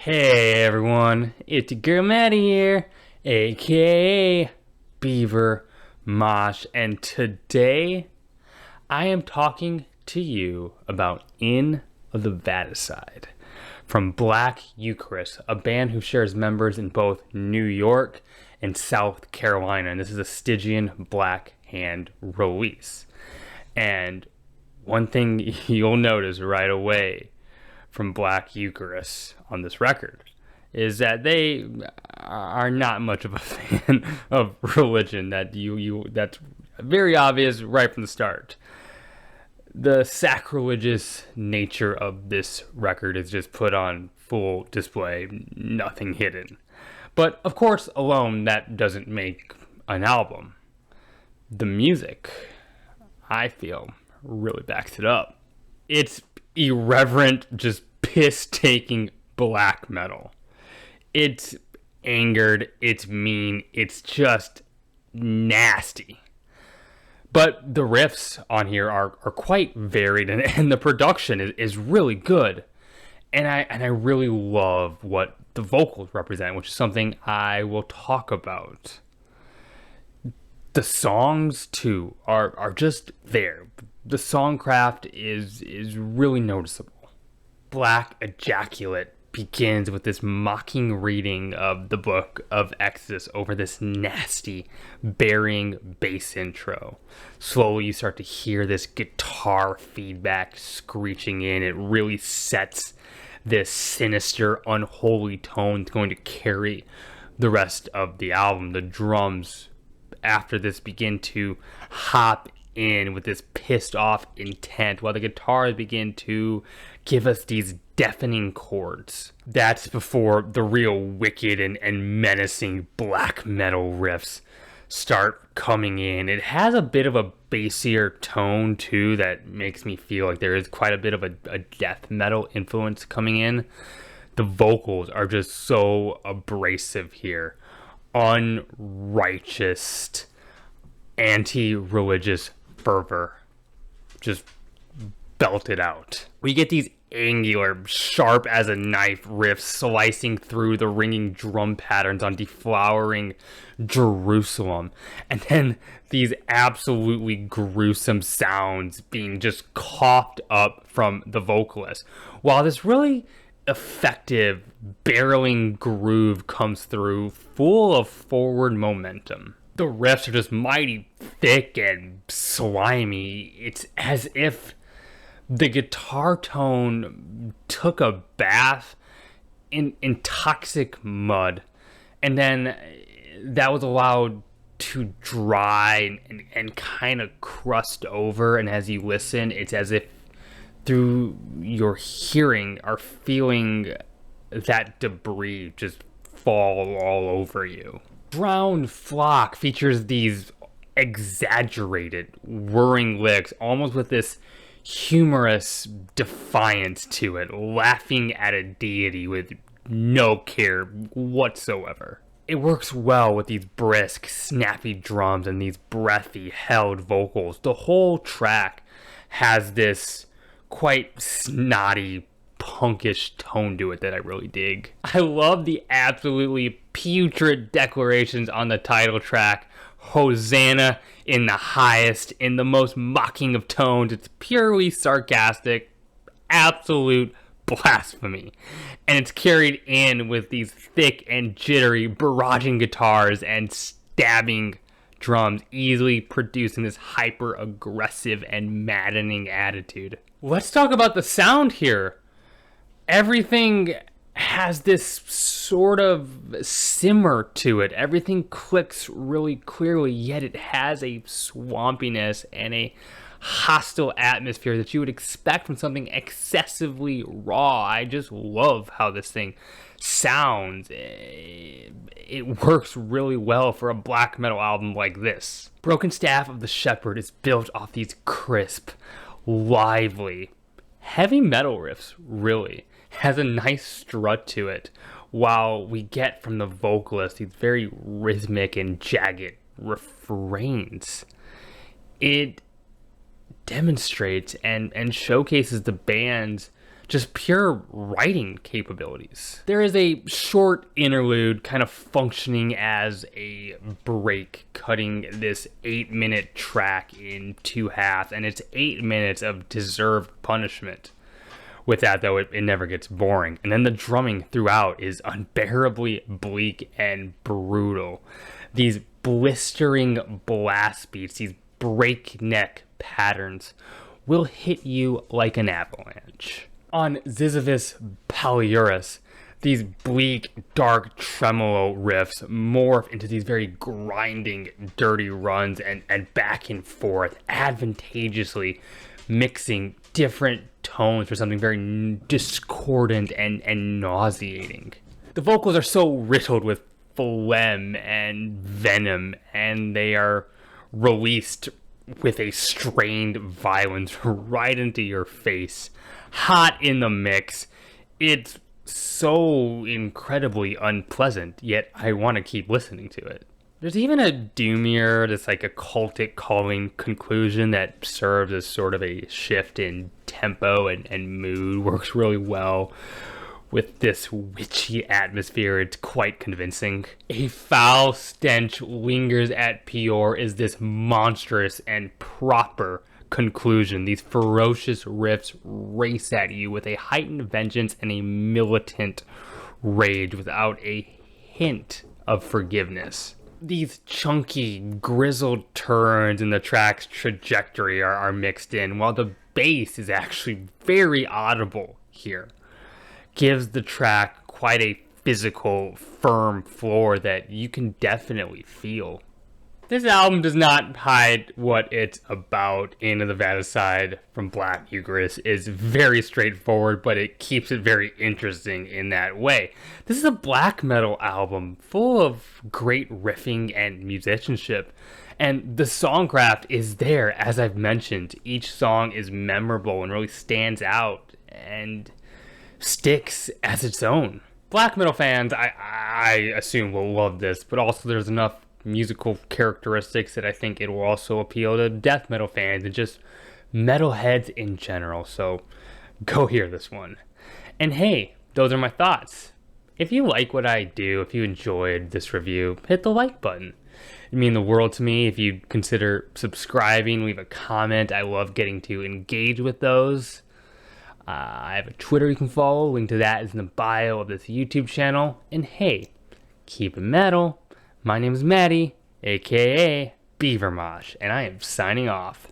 Hey everyone, it's your girl Maddie here, aka Beaver Mosh, and today I am talking to you about In the Vaticide from Black Eucharist, a band who shares members in both New York and South Carolina, and this is a Stygian Black Hand release. And one thing you'll notice right away from Black Eucharist on this record is that they are not much of a fan of religion. That's very obvious right from the start. The sacrilegious nature of this record is just put on full display, nothing hidden. But of course, alone, that doesn't make an album. The music, I feel, really backs it up. It's irreverent, just piss-taking black metal. It's angered, it's mean, it's just nasty. But the riffs on here are quite varied, and the production is really good. And I really love what the vocals represent, which is something I will talk about. The songs, too, are just there. The songcraft is really noticeable. Black Ejaculate begins with this mocking reading of the book of Exodus over this nasty, burying bass intro. Slowly you start to hear this guitar feedback screeching in. It really sets this sinister, unholy tone that's going to carry the rest of the album. The drums after this begin to hop in with this pissed off intent, while the guitars begin to give us these deafening chords. That's before the real wicked and menacing black metal riffs start coming in. It has a bit of a bassier tone too that makes me feel like there is quite a bit of a death metal influence coming in. The vocals are just so abrasive here. Unrighteous, anti-religious fervor just belted out. We get these angular, sharp as a knife riffs slicing through the ringing drum patterns on Deflowering Jerusalem, and then these absolutely gruesome sounds being just coughed up from the vocalist, while this really effective barreling groove comes through full of forward momentum. The riffs are just mighty thick and slimy. It's as if the guitar tone took a bath in toxic mud, and then that was allowed to dry and kind of crust over, and as you listen, it's as if through your hearing are feeling that debris just fall all over you. Drowned Flock features these exaggerated, whirring licks, almost with this humorous defiance to it, laughing at a deity with no care whatsoever. It works well with these brisk, snappy drums and these breathy, held vocals. The whole track has this quite snotty, punkish tone to it that I really dig. I love the absolutely putrid declarations on the title track. Hosanna in the highest, in the most mocking of tones. It's purely sarcastic, absolute blasphemy. And it's carried in with these thick and jittery barraging guitars and stabbing drums, easily producing this hyper-aggressive and maddening attitude. Let's talk about the sound here. Everything has this sort of simmer to it. Everything clicks really clearly, yet it has a swampiness and a hostile atmosphere that you would expect from something excessively raw. I just love how this thing sounds. It works really well for a black metal album like this. Broken Staff of the Shepherd is built off these crisp, lively, heavy metal riffs, really. Has a nice strut to it, while we get from the vocalist these very rhythmic and jagged refrains. It demonstrates and showcases the band's just pure writing capabilities. There is a short interlude kind of functioning as a break, cutting this 8-minute track in two halves, and it's 8 minutes of deserved punishment. With that, though, it never gets boring. And then the drumming throughout is unbearably bleak and brutal. These blistering blast beats, these breakneck patterns, will hit you like an avalanche. On Ziziphus Paliurus, these bleak, dark tremolo riffs morph into these very grinding, dirty runs and back and forth, advantageously mixing different tones for something very discordant and nauseating. The vocals are so riddled with phlegm and venom, and they are released with a strained violence right into your face. Hot in the mix. It's so incredibly unpleasant, yet I want to keep listening to it. There's even a doomier, this like occultic calling conclusion that serves as sort of a shift in tempo and mood, works really well with this witchy atmosphere. It's quite convincing. A foul stench lingers at Pior is this monstrous and proper conclusion. These ferocious riffs race at you with a heightened vengeance and a militant rage without a hint of forgiveness. These chunky, grizzled turns in the track's trajectory are mixed in, while the bass is actually very audible here. Gives the track quite a physical, firm floor that you can definitely feel. This album does not hide what it's about. Into the Vaticide from Black Eucharist is very straightforward, but it keeps it very interesting in that way. This is a black metal album full of great riffing and musicianship, and the songcraft is there, as I've mentioned. Each song is memorable and really stands out and sticks as its own. Black metal fans, I assume, will love this, but also there's enough musical characteristics that I think it will also appeal to death metal fans and just metalheads in general. So go hear this one. And hey, those are my thoughts. If you like what I do, if you enjoyed this review, hit the like button. It'd mean the world to me if you consider subscribing, leave a comment. I love getting to engage with those. I have a Twitter you can follow. Link to that is in the bio of this YouTube channel. And hey, keep it metal. My name is Maddie, aka Beavermosh, and I am signing off.